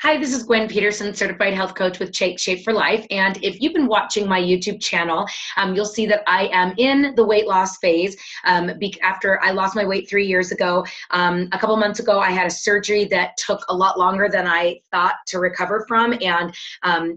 Hi, this is Gwen Peterson, certified health coach with Shape for Life. And if you've been watching my YouTube channel, you'll see that I am in the weight loss phase. After I lost my weight 3 years ago, a couple months ago, I had a surgery that took a lot longer than I thought to recover from. And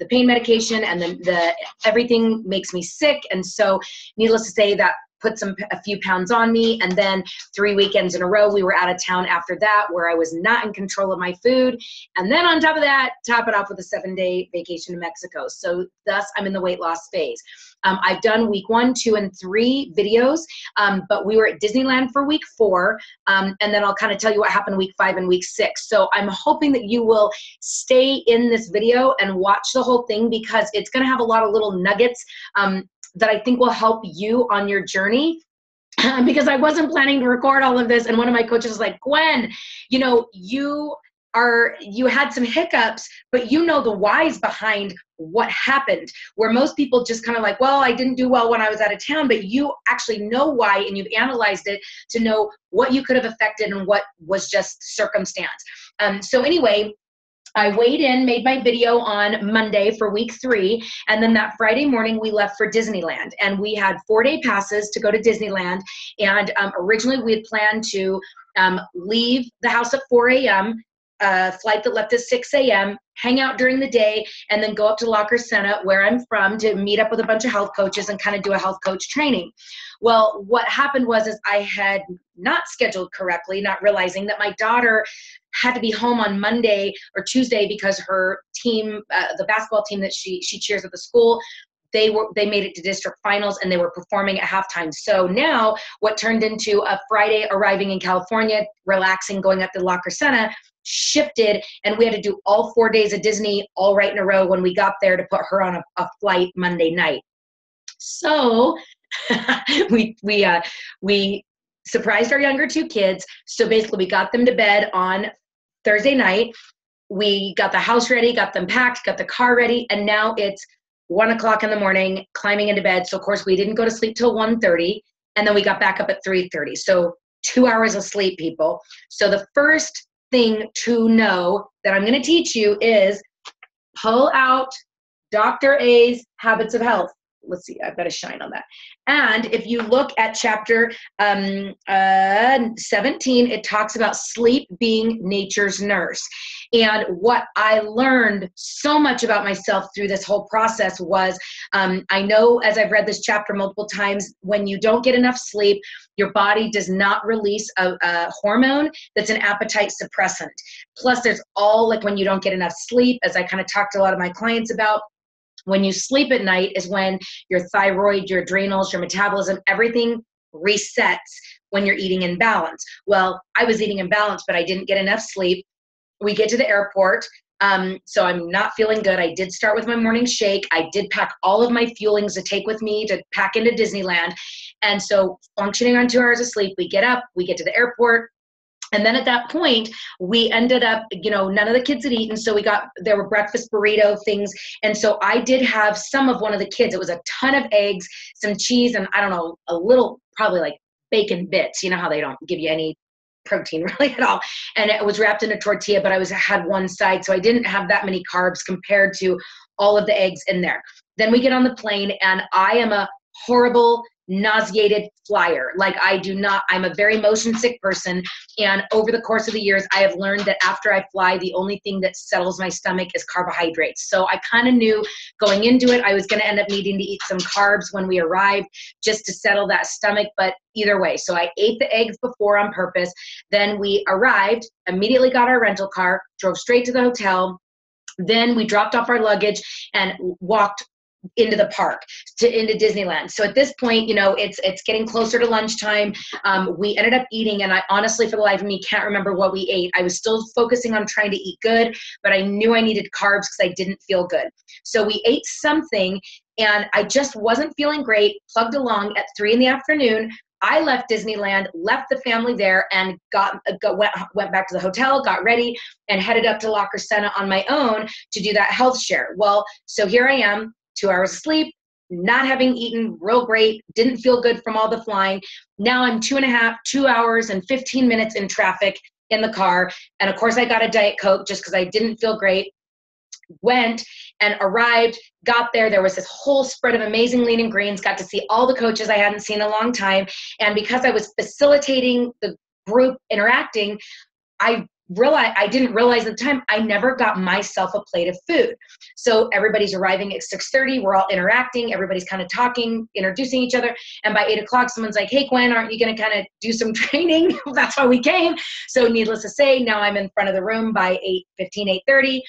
the pain medication and the everything makes me sick. And so needless to say, that put a few pounds on me. And then 3 weekends in a row, we were out of town after that, where I was not in control of my food. And then on top of that, top it off with a 7-day vacation to Mexico. So thus I'm in the weight loss phase. I've done week 1, 2, and 3 videos, but we were at Disneyland for week 4. And then I'll kind of tell you what happened week 5 and week 6. So I'm hoping that you will stay in this video and watch the whole thing, because it's going to have a lot of little nuggets that I think will help you on your journey. Because I wasn't planning to record all of this, and one of my coaches was like, Gwen, you had some hiccups, but you know the whys behind what happened, where most people just kind of like, well, I didn't do well when I was out of town, but you actually know why, and you've analyzed it to know what you could have affected and what was just circumstance. So anyway, I weighed in, made my video on Monday for week 3, and then that Friday morning we left for Disneyland, and we had 4-day passes to go to Disneyland. And originally we had planned to leave the house at 4 a.m., flight that left at 6 a.m., hang out during the day, and then go up to La Crescenta, where I'm from, to meet up with a bunch of health coaches and kind of do a health coach training. Well, what happened was I had not scheduled correctly, not realizing that my daughter had to be home on Monday or Tuesday because her team, the basketball team that she cheers at the school, they made it to district finals and they were performing at halftime. So now what turned into a Friday arriving in California, relaxing, going up to La Crescenta, shifted, and we had to do all 4 days of Disney all right in a row when we got there to put her on a flight Monday night. So we surprised our younger 2 kids. So basically we got them to bed on Thursday night. We got the house ready, got them packed, got the car ready, and now it's 1 o'clock in the morning, climbing into bed. So of course we didn't go to sleep till 1:30, and then we got back up at 3:30. So 2 hours of sleep, people. So the first thing to know that I'm going to teach you is pull out Dr. A's Habits of Health. Let's see, I've got to shine on that. And if you look at chapter 17, it talks about sleep being nature's nurse. And what I learned so much about myself through this whole process was, I know as I've read this chapter multiple times, when you don't get enough sleep, your body does not release a hormone that's an appetite suppressant. Plus there's like when you don't get enough sleep, as I kind of talked to a lot of my clients about, when you sleep at night is when your thyroid, your adrenals, your metabolism, everything resets when you're eating in balance. Well, I was eating in balance, but I didn't get enough sleep. We get to the airport, so I'm not feeling good. I did start with my morning shake. I did pack all of my fuelings to take with me to pack into Disneyland. And so functioning on 2 hours of sleep, we get up, we get to the airport. And then at that point, we ended up, none of the kids had eaten. So there were breakfast burrito things. And so I did have some of one of the kids. It was a ton of eggs, some cheese, and I don't know, a little, probably like bacon bits. You know how they don't give you any protein really at all. And it was wrapped in a tortilla, but I had one side. So I didn't have that many carbs compared to all of the eggs in there. Then we get on the plane, and I am a horrible, nauseated flyer. Like I'm a very motion sick person. And over the course of the years, I have learned that after I fly, the only thing that settles my stomach is carbohydrates. So I kind of knew going into it, I was going to end up needing to eat some carbs when we arrived just to settle that stomach. But either way, so I ate the eggs before on purpose. Then we arrived, immediately got our rental car, drove straight to the hotel. Then we dropped off our luggage and walked into the park, into Disneyland. So at this point, it's getting closer to lunchtime. We ended up eating, and I honestly, for the life of me, can't remember what we ate. I was still focusing on trying to eat good, but I knew I needed carbs because I didn't feel good. So we ate something, and I just wasn't feeling great, plugged along at 3 p.m. I left Disneyland, left the family there, and went back to the hotel, got ready, and headed up to La Crescenta on my own to do that health share. Well, so here I am, 2 hours of sleep, not having eaten real great, didn't feel good from all the flying. Now I'm 2 hours and 15 minutes in traffic in the car. And of course I got a Diet Coke just because I didn't feel great. Went and arrived, got there. There was this whole spread of amazing lean and greens, got to see all the coaches I hadn't seen in a long time. And because I was facilitating the group interacting, I didn't realize at the time, I never got myself a plate of food. So everybody's arriving at 6:30. We're all interacting. Everybody's kind of talking, introducing each other. And by 8 o'clock, someone's like, hey, Gwen, aren't you going to kind of do some training? That's why we came. So needless to say, now I'm in front of the room by 8:15, 8:30.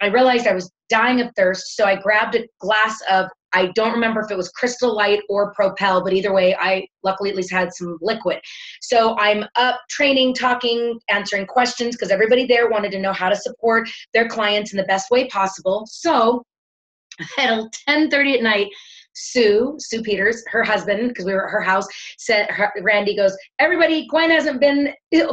I realized I was dying of thirst, so I grabbed a glass of, I don't remember if it was Crystal Light or Propel, but either way, I luckily at least had some liquid. So I'm up training, talking, answering questions, because everybody there wanted to know how to support their clients in the best way possible. So at 10:30 at night, Sue Peters, her husband, because we were at her house, Randy goes, everybody, Gwen hasn't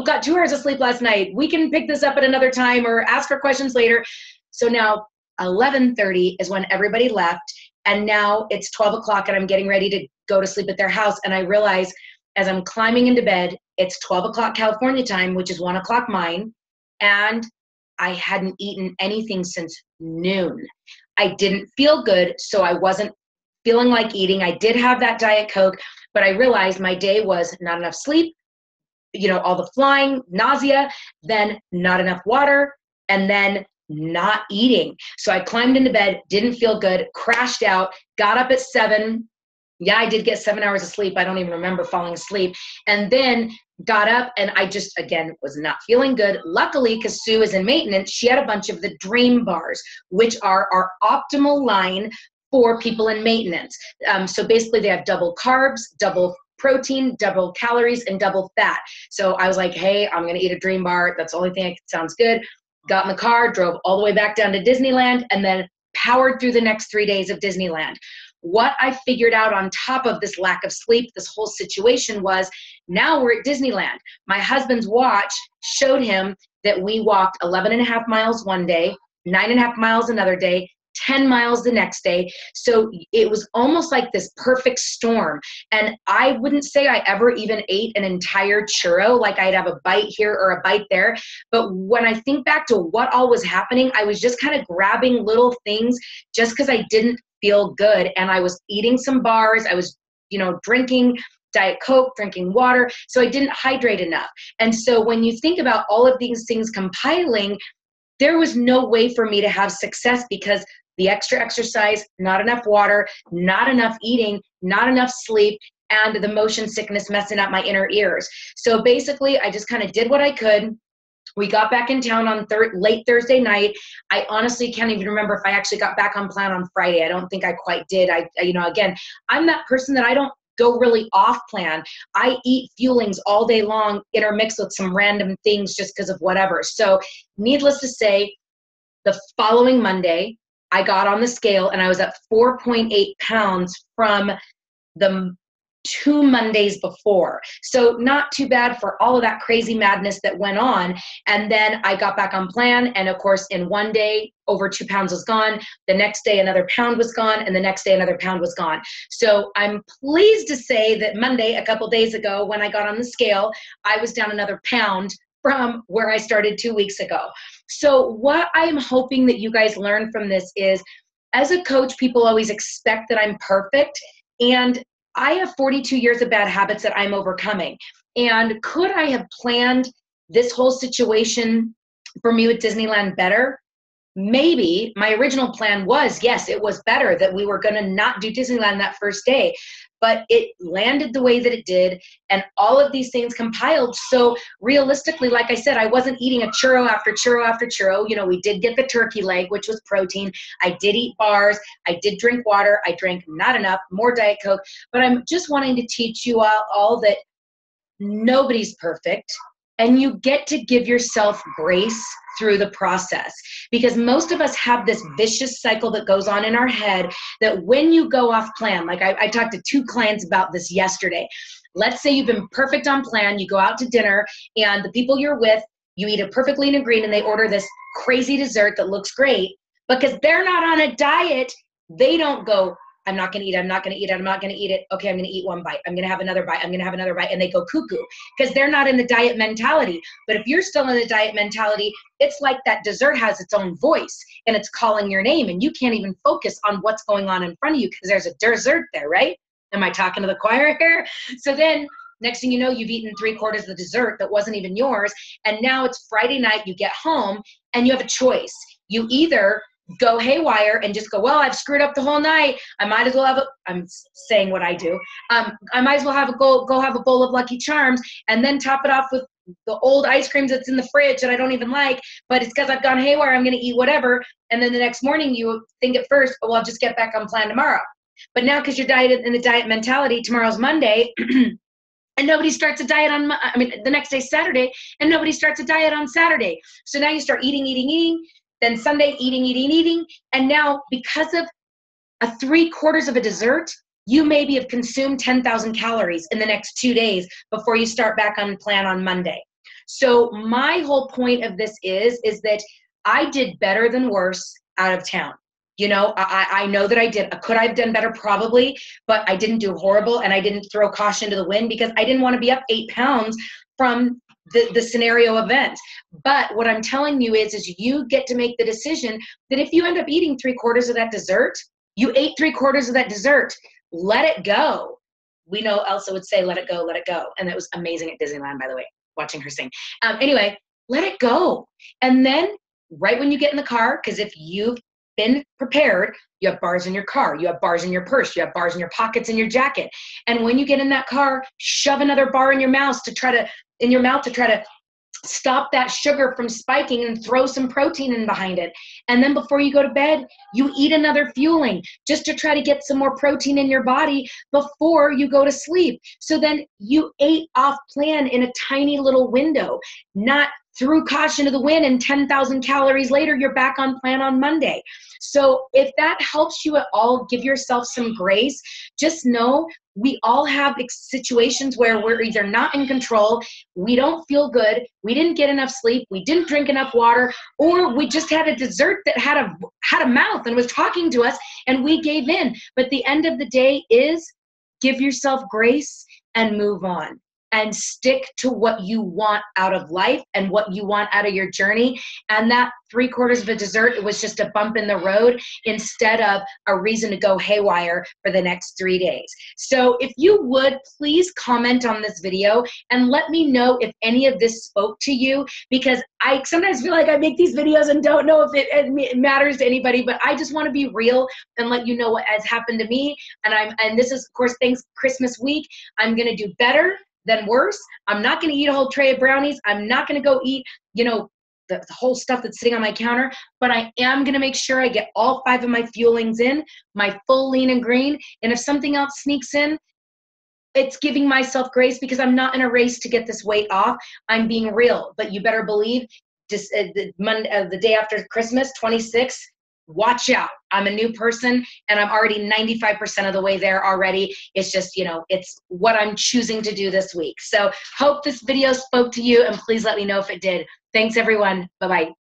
got 2 hours of sleep last night. We can pick this up at another time or ask her questions later. So now 11:30 is when everybody left. And now it's 12 o'clock and I'm getting ready to go to sleep at their house. And I realize as I'm climbing into bed, it's 12 o'clock California time, which is 1 o'clock mine. And I hadn't eaten anything since noon. I didn't feel good, so I wasn't feeling like eating. I did have that Diet Coke, but I realized my day was not enough sleep, all the flying, nausea, then not enough water, and then not eating. So I climbed into bed, didn't feel good, crashed out, got up at 7. Yeah, I did get 7 hours of sleep. I don't even remember falling asleep. And then got up and I just, again, was not feeling good. Luckily, because Sue is in maintenance, she had a bunch of the Dream Bars, which are our optimal line for people in maintenance. So basically they have double carbs, double protein, double calories, and double fat. So I was like, hey, I'm going to eat a Dream Bar. That's the only thing that sounds good. Got in the car, drove all the way back down to Disneyland, and then powered through the next 3 days of Disneyland. What I figured out on top of this lack of sleep, this whole situation, was now we're at Disneyland. My husband's watch showed him that we walked 11.5 miles one day, 9.5 miles another day, 10 miles the next day. So it was almost like this perfect storm. And I wouldn't say I ever even ate an entire churro, like I'd have a bite here or a bite there. But when I think back to what all was happening, I was just kind of grabbing little things just because I didn't feel good. And I was eating some bars. I was, drinking Diet Coke, drinking water. So I didn't hydrate enough. And so when you think about all of these things compiling, there was no way for me to have success because the extra exercise, not enough water, not enough eating, not enough sleep, and the motion sickness messing up my inner ears. So basically, I just kind of did what I could. We got back in town on late Thursday night. I honestly can't even remember if I actually got back on plan on Friday. I don't think I quite did. Again, I'm that person that I don't go really off plan. I eat fuelings all day long, intermixed with some random things just because of whatever. So needless to say, the following Monday, I got on the scale and I was at 4.8 pounds from the 2 Mondays before. So not too bad for all of that crazy madness that went on. And then I got back on plan. And of course, in one day, over 2 pounds was gone. The next day, another pound was gone. And the next day, another pound was gone. So I'm pleased to say that Monday, a couple days ago, when I got on the scale, I was down another pound from where I started 2 weeks ago. So what I'm hoping that you guys learn from this is, as a coach, people always expect that I'm perfect. And I have 42 years of bad habits that I'm overcoming. And could I have planned this whole situation for me with Disneyland better? Maybe. My original plan was, yes, it was better that we were going to not do Disneyland that first day, but it landed the way that it did, and all of these things compiled. So realistically, like I said, I wasn't eating a churro after churro after churro. We did get the turkey leg, which was protein. I did eat bars. I did drink water. I drank not enough, more Diet Coke. But I'm just wanting to teach you all that nobody's perfect, and you get to give yourself grace through the process, because most of us have this vicious cycle that goes on in our head that when you go off plan, like I talked to 2 clients about this yesterday. Let's say you've been perfect on plan, you go out to dinner, and the people you're with, you eat a perfect lean and green, and they order this crazy dessert that looks great. Because they're not on a diet, they don't go, I'm not going to eat it. I'm not going to eat it. I'm not going to eat it. Okay, I'm going to eat one bite. I'm going to have another bite. I'm going to have another bite. And they go cuckoo because they're not in the diet mentality. But if you're still in the diet mentality, it's like that dessert has its own voice and it's calling your name and you can't even focus on what's going on in front of you because there's a dessert there, right? Am I talking to the choir here? So then next thing you know, you've eaten 3/4 of the dessert that wasn't even yours. And now it's Friday night, you get home and you have a choice. You either go haywire and just go, well, I've screwed up the whole night. I might as well have I'm saying what I do. I might as well have go have a bowl of Lucky Charms and then top it off with the old ice creams that's in the fridge that I don't even like, but it's because I've gone haywire, I'm going to eat whatever. And then the next morning you think at first, oh, well, I'll just get back on plan tomorrow. But now because you're dieted in the diet mentality, tomorrow's Monday, and nobody starts a diet on, the next day's Saturday, and nobody starts a diet on Saturday. So now you start eating, then Sunday, eating. And now because of a 3/4 of a dessert, you maybe have consumed 10,000 calories in the next 2 days before you start back on plan on Monday. So my whole point of this is that I did better than worse out of town. You know, I know that I did. Could I have done better? Probably, but I didn't do horrible and I didn't throw caution to the wind because I didn't want to be up 8 pounds from the scenario event. But what I'm telling you is you get to make the decision that if you end up eating 3/4 of that dessert, you ate 3/4 of that dessert, let it go. We know Elsa would say, let it go, let it go. And that was amazing at Disneyland, by the way, watching her sing. Anyway, let it go. And then right when you get in the car, because if you've been prepared, you have bars in your car, you have bars in your purse, you have bars in your pockets in your jacket. And when you get in that car, shove another bar in your mouth to try to stop that sugar from spiking and throw some protein in behind it. And then before you go to bed, you eat another fueling just to try to get some more protein in your body before you go to sleep. So then you ate off plan in a tiny little window, not threw caution to the wind and 10,000 calories later, you're back on plan on Monday. So if that helps you at all, give yourself some grace. Just know we all have situations where we're either not in control, we don't feel good, we didn't get enough sleep, we didn't drink enough water, or we just had a dessert that had a mouth and was talking to us and we gave in. But the end of the day is give yourself grace and move on. And stick to what you want out of life and what you want out of your journey. And that 3/4 of a dessert, it was just a bump in the road instead of a reason to go haywire for the next 3 days. So if you would, please comment on this video and let me know if any of this spoke to you, because I sometimes feel like I make these videos and don't know if it matters to anybody, but I just want to be real and let you know what has happened to me. And this is, of course, thanks Christmas week. I'm going to do better than worse. I'm not going to eat a whole tray of brownies. I'm not going to go eat, the whole stuff that's sitting on my counter, but I am going to make sure I get all 5 of my fuelings in, my full lean and green. And if something else sneaks in, it's giving myself grace because I'm not in a race to get this weight off. I'm being real, but you better believe just the day after Christmas, 26, watch out. I'm a new person and I'm already 95% of the way there already. It's just, it's what I'm choosing to do this week. So hope this video spoke to you and please let me know if it did. Thanks everyone. Bye-bye.